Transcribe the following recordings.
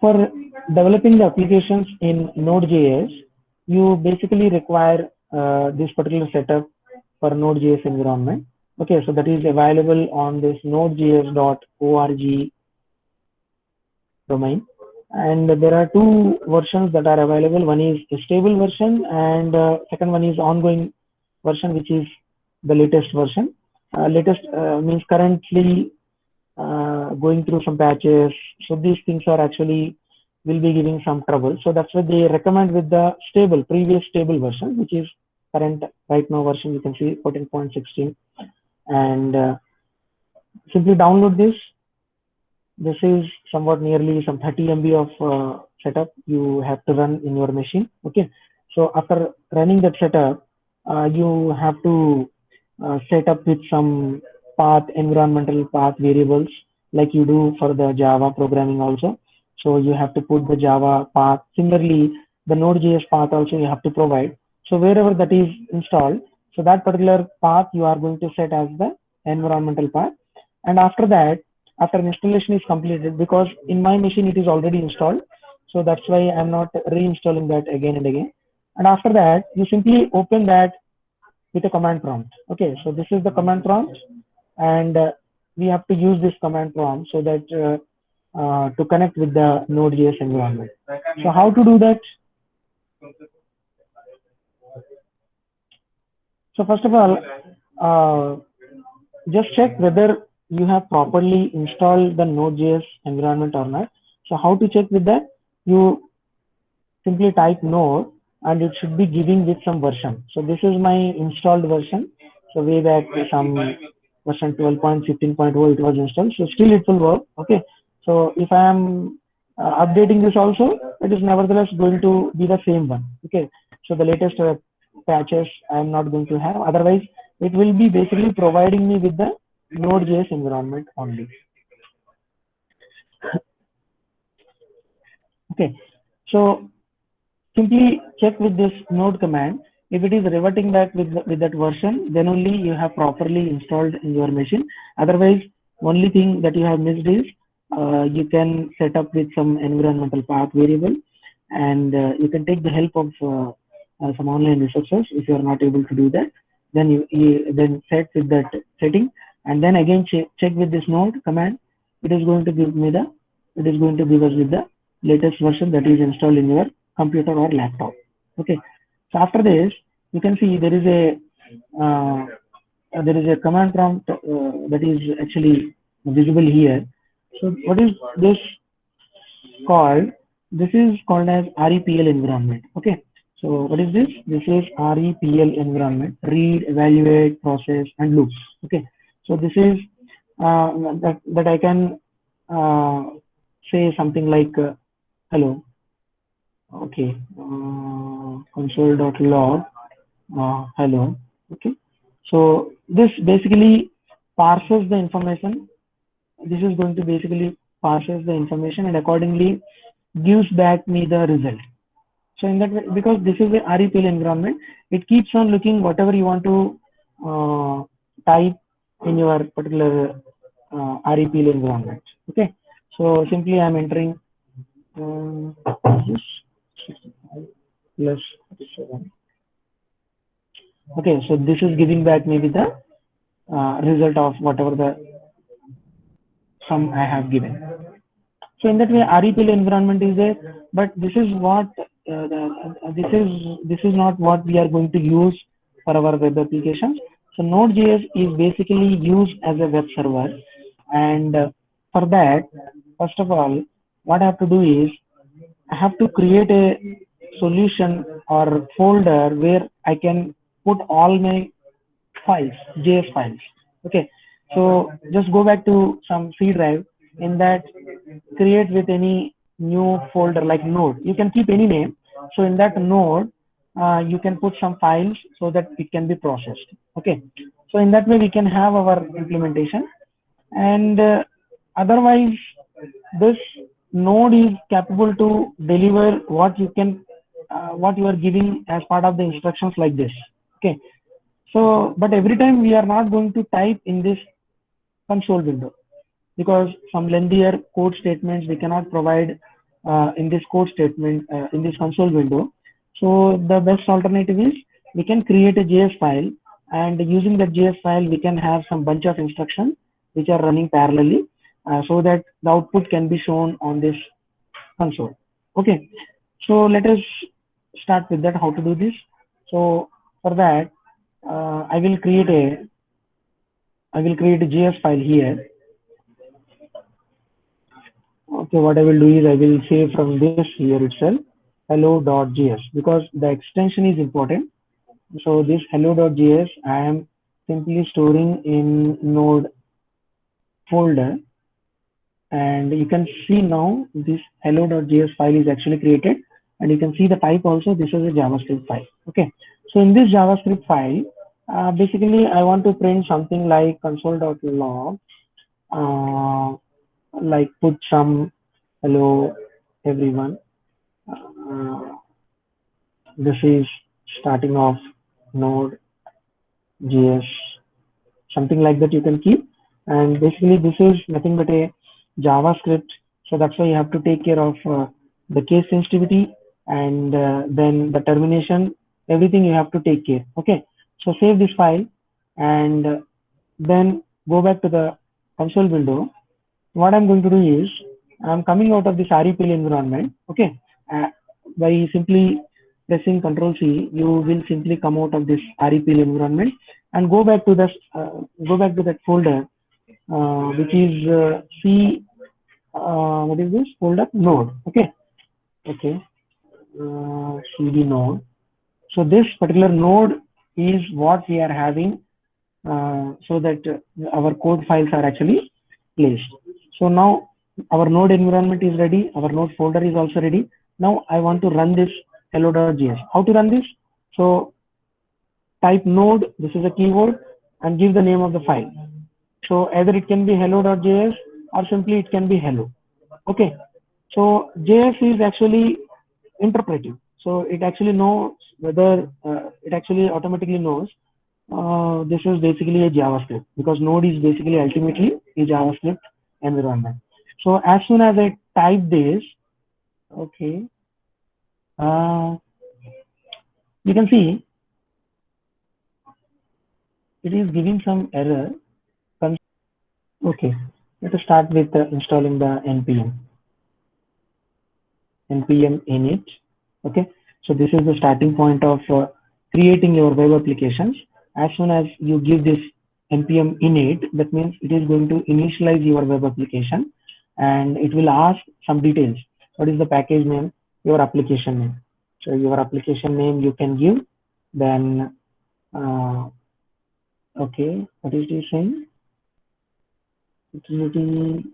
For developing the applications in Node.js, you basically require this particular setup for Node.js environment. Okay, so that is available on this nodejs.org domain. And there are two versions that are available. One is a stable version, and second one is ongoing version, which is the latest version. Latest means currently going through some patches. So these things are actually will be giving some trouble. So that's why they recommend with the stable, previous stable version, which is current right now version. You can see 14.16, and simply download this. This is somewhat nearly some 30 MB of setup you have to run in your machine. Okay, so after running that setup, you have to set up with some path, environmental path variables, like you do for the Java programming also. So you have to put the Java path. Similarly, the Node.js path also you have to provide. So wherever that is installed, so that particular path you are going to set as the environmental path. And after that, after installation is completed, because in my machine it is already installed, so that's why I'm not reinstalling that again and again. And after that, you simply open that with a command prompt. Okay, so this is the command prompt, and we have to use this command prompt so that to connect with the Node.js environment. So how to do that? So first of all, just check whether you have properly installed the Node.js environment or not. So how to check with that? You simply type node, and it should be giving with some version. So this is my installed version. So way back some version 12.15.0 it was installed. So still it will work. Okay. So if I am updating this also, it is nevertheless going to be the same one. Okay. So the latest patches I am not going to have. Otherwise, it will be basically providing me with the Node.js environment only. Okay. So simply check with this node command. If it is reverting back with that version, then only you have properly installed in your machine. Otherwise, only thing that you have missed is you can set up with some environmental path variable, and you can take the help of some online resources. If you are not able to do that, then you then set with that setting, and then again check with this node command. It is going to give me the, it is going to give us with the latest version that is installed in your computer or laptop. Okay, so after this, you can see there is a command prompt that is actually visible here. So what is this called? This is called as REPL environment. Okay, so what is this? This is REPL environment: read, evaluate, process, and loop. Okay, so this is that I can say something like hello. Okay, console.log hello. Okay, so this basically parses the information. This is going to basically parses the information and accordingly gives back me the result. So in that way, because this is a REPL environment, it keeps on looking whatever you want to type in your particular REPL environment. Okay, so simply I'm entering plus 37. Okay, so this is giving back maybe the result of whatever the sum I have given. So in that way, REPL environment is there, but this is what this is not what we are going to use for our web applications. So Node.js is basically used as a web server, and for that, first of all, what I have to do is I have to create a solution or folder where I can put all my files, JS files. Okay, so just go back to some C drive. In that, create with any new folder like node. You can keep any name. So in that node, you can put some files so that it can be processed. Okay, so in that way we can have our implementation, and otherwise this node is capable to deliver what you can what you are giving as part of the instructions like this. Okay, so but every time we are not going to type in this console window, because some lengthier code statements we cannot provide in this code statement in this console window. So the best alternative is we can create a JS file, and using that JS file we can have some bunch of instructions which are running parallelly, so that the output can be shown on this console. Okay, so let us start with that, how to do this. So for that, I will create a JS file here. Okay, what I will do is I will save from this here itself hello.js, because the extension is important. So this hello.js I am simply storing in node folder, and you can see now this hello.js file is actually created, and you can see the type also. This is a JavaScript file. Okay, so in this JavaScript file, basically I want to print something like console.log, like put some hello everyone. Uh, this is starting off node JS, something like that you can keep. And basically this is nothing but a JavaScript, so that's why you have to take care of the case sensitivity, and then the termination, everything you have to take care. Okay, so save this file, and then go back to the console window. What I'm going to do is I'm coming out of this REPL environment. Okay, uh, by simply pressing Control C, you will simply come out of this REPL environment and go back to that folder, which is C. What is this folder? Node. Okay, okay, CD node. So this particular node is what we are having, so that our code files are actually placed. So now our node environment is ready, our node folder is also ready. Now I want to run this hello.js. How to run this? So type node, this is a keyword, and give the name of the file. So either it can be hello.js or simply it can be hello. Okay, so JS is actually interpretive. So it actually knows whether it actually automatically knows this is basically a JavaScript, because node is basically ultimately a JavaScript environment. So as soon as I type this, okay, uh, you can see it is giving some error. Okay, let us start with installing the npm init. Okay, so this is the starting point of creating your web applications. As soon as you give this npm init, that means it is going to initialize your web application, and it will ask some details. What is the package name? Your application name. So your application name you can give. Then okay, what is this saying? Utility.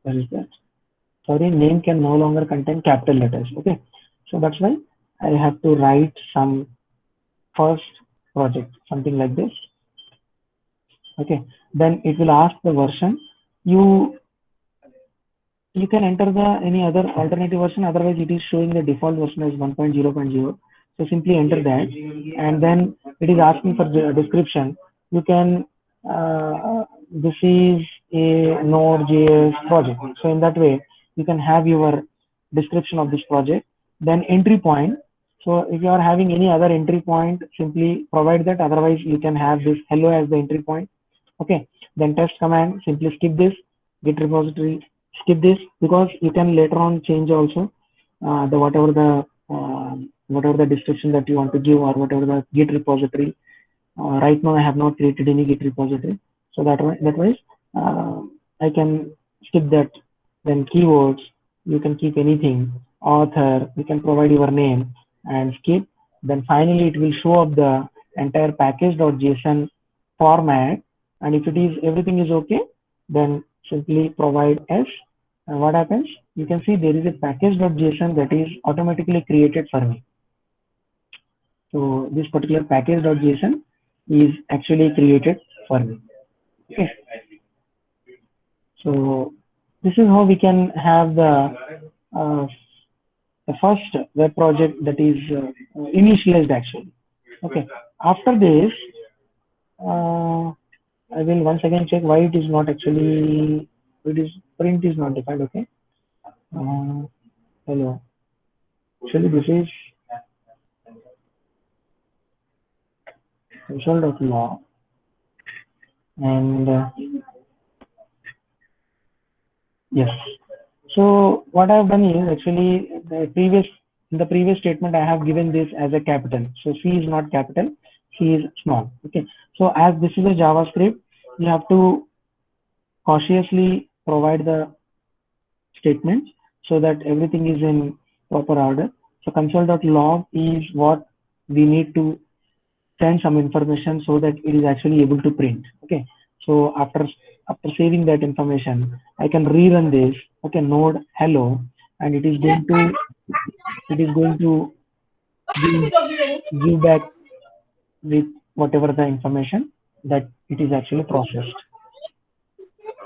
What is that? Sorry, name can no longer contain capital letters. Okay, so that's why I have to write some first project, something like this. Okay, then it will ask the version. You can enter the any other alternative version, otherwise it is showing the default version as 1.0.0. So simply enter that, and then it is asking for the description. You can this is a Node.js project, so in that way you can have your description of this project. Then entry point, so if you are having any other entry point, simply provide that, otherwise you can have this hello as the entry point. Okay, then test command, simply skip this. Git repository, skip this, because you can later on change also the whatever the description that you want to give, or whatever the Git repository. Right now I have not created any Git repository, so that way I can skip that. Then keywords, you can keep anything. Author, you can provide your name and skip. Then finally it will show up the entire package.json format, and if it is everything is okay, then simply provide s. And what happens? You can see there is a package.json that is automatically created for me. So this particular package.json is actually created for me. Okay. So this is how we can have uh, the first web project that is initialized actually. Okay. After this, uh, I will once again check why it is not actually, it is print is not defined. Okay. Hello. Actually, this is console.log, and yes. So what I have done is actually in the previous statement I have given this as a capital. So C is not capital, C is small. Okay. So as this is a JavaScript, you have to cautiously provide the statements so that everything is in proper order. So console.log is what we need to send some information so that it is actually able to print. Okay. So after saving that information, I can rerun this. Okay, node hello, and it is going to give back with whatever the information that it is actually processed.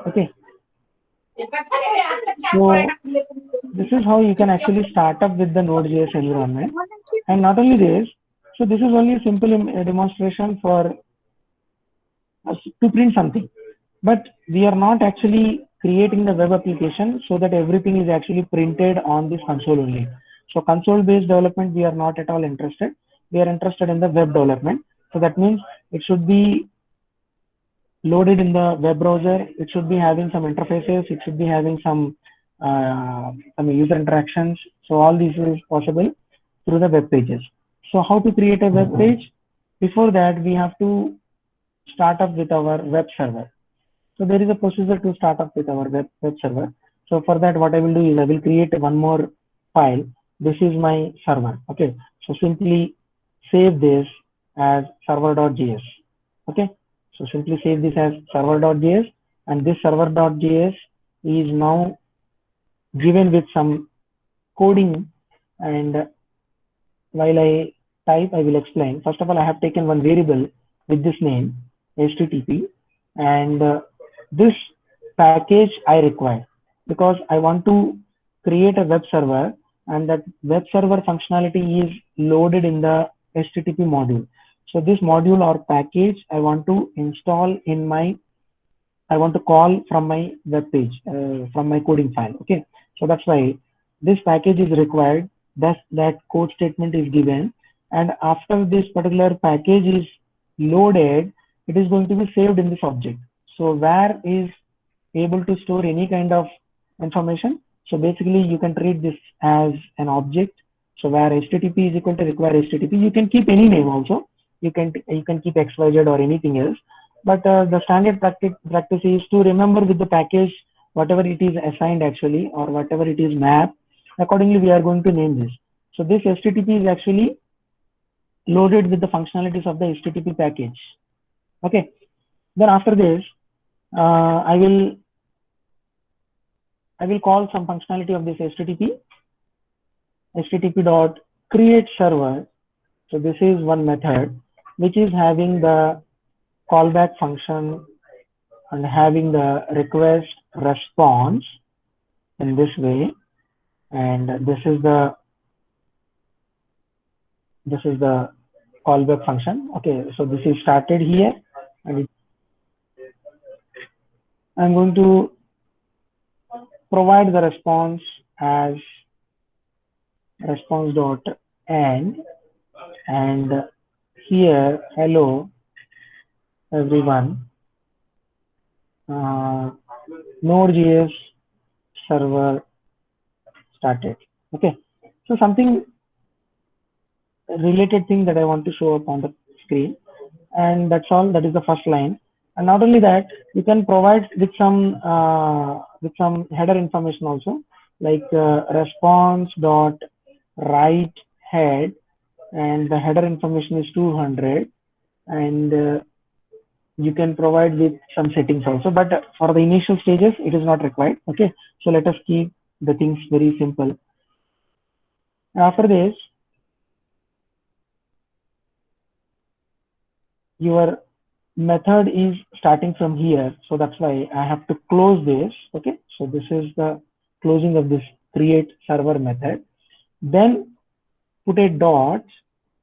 Okay. So this is how you can actually start up with the Node.js environment. And not only this, so this is only a simple demonstration for us to print something. But we are not actually creating the web application so that everything is actually printed on this console only. So console based development, we are not at all interested. We are interested in the web development. So that means it should be loaded in the web browser. It should be having some interfaces. It should be having some user interactions. So all this is possible through the web pages. So how to create a web page? Before that, we have to start up with our web server. So there is a procedure to start up with our web server. So for that, what I will do is I will create one more file. This is my server. Okay. So simply save this as server.js. Okay. So simply save this as server.js, and this server.js is now given with some coding. And while I type, I will explain. First of all, I have taken one variable with this name, HTTP, and this package I require because I want to create a web server, and that web server functionality is loaded in the HTTP module. So this module or package I want to install in my, I want to call from my web page, from my coding file. Okay. So that's why this package is required. That code statement is given. And after this particular package is loaded, it is going to be saved in this object. So where is able to store any kind of information. So basically you can treat this as an object. So where HTTP is equal to require HTTP, you can keep any name also. You can keep XYZ or anything else. But the standard practice is to remember with the package whatever it is assigned actually, or whatever it is mapped. Accordingly, we are going to name this. So this HTTP is actually loaded with the functionalities of the HTTP package. Okay. Then after this, I will call some functionality of this HTTP dot create server. So this is one method which is having the callback function and having the request response in this way, and this is the callback function. Okay, so this is started here, and I'm going to provide the response as response dot end, and here hello everyone, Node.js server started. Okay, so something related thing that I want to show up on the screen, and that's all. That is the first line. And not only that, you can provide with some header information also, like response dot write head, and the header information is 200, and you can provide with some settings also. But for the initial stages, it is not required. Okay, so let us keep the things very simple. After this, your method is starting from here, so that's why I have to close this. Okay, so this is the closing of this create server method. Then put a dot,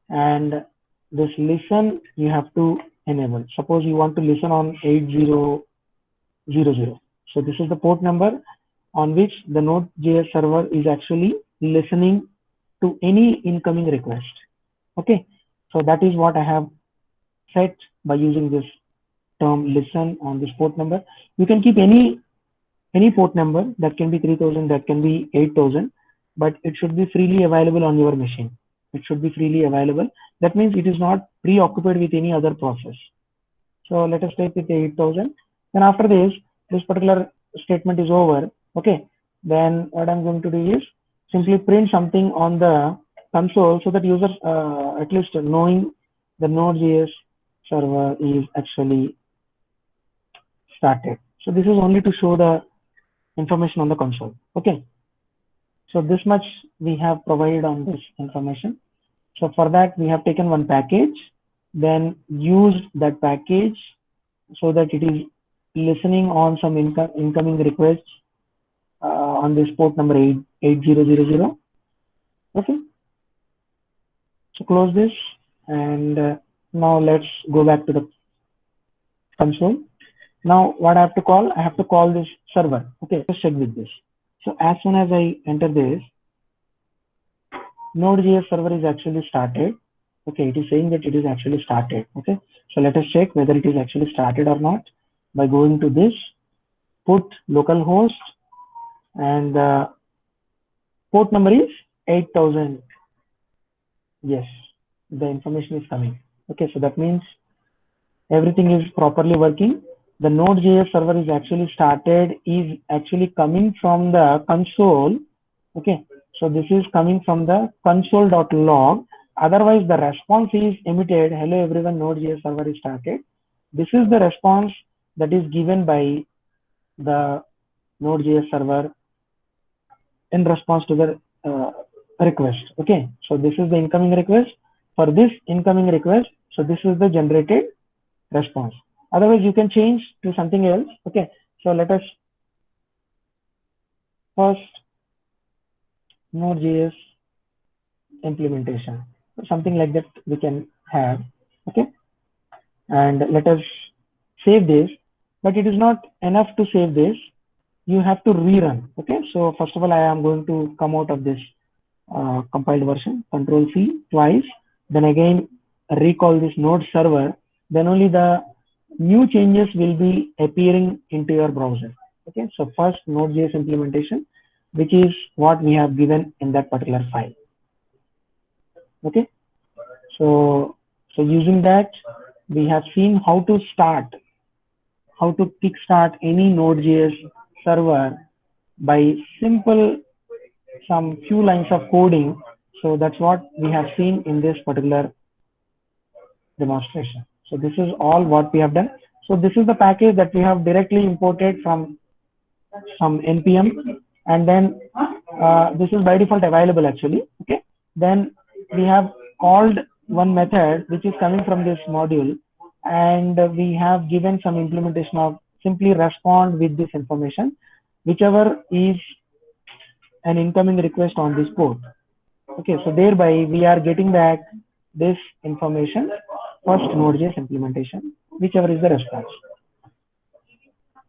and this listen you have to enabled. Suppose you want to listen on 8000. So this is the port number on which the Node.js server is actually listening to any incoming request. Okay, so that is what I have set by using this term listen on this port number. You can keep any port number, that can be 3000, that can be 8000, but it should be freely available on your machine. It should be freely available. That means it is not preoccupied with any other process. So let us take with 8000. Then after this particular statement is over. Okay, then what I'm going to do is simply print something on the console so that users at least knowing the Node.js server is actually started. So this is only to show the information on the console. Okay, so this much we have provided on this information. So for that we have taken one package, then used that package so that it is listening on some incoming requests on this port number 8000. Okay, so close this, and now let's go back to the console. Now what I have to call? I have to call this server. Okay, let's check with this. So as soon as I enter this, Node.js server is actually started. Okay, it is saying that it is actually started. Okay, so let us check whether it is actually started or not by going to this, put localhost, and port number is 8000. Yes, the information is coming. Okay, so that means everything is properly working. The Node.js server is actually started, is actually coming from the console. Okay, so this is coming from the console.log. Otherwise, the response is emitted. Hello everyone, Node.js server is started. This is the response that is given by the Node.js server in response to the request. Okay, so this is the incoming request. For this incoming request, so this is the generated response. Otherwise, you can change to something else. Okay, so let us first Node.js implementation, something like that we can have. Okay, and let us save this, but it is not enough to save this. You have to rerun. Okay, so first of all, I am going to come out of this compiled version, Control C twice, then again recall this node server, then only the new changes will be appearing into your browser. Okay, so first Node.js implementation, which is what we have given in that particular file. Okay, so using that, we have seen how to kickstart any Node.js server by simple some few lines of coding. So that's what we have seen in this particular demonstration. So this is all what we have done. So this is the package that we have directly imported from some npm, and then this is by default available actually. Okay, then we have called one method which is coming from this module, and we have given some implementation of simply respond with this information, whichever is an incoming request on this port. Okay, so thereby we are getting back this information, first Node.js implementation, whichever is the response.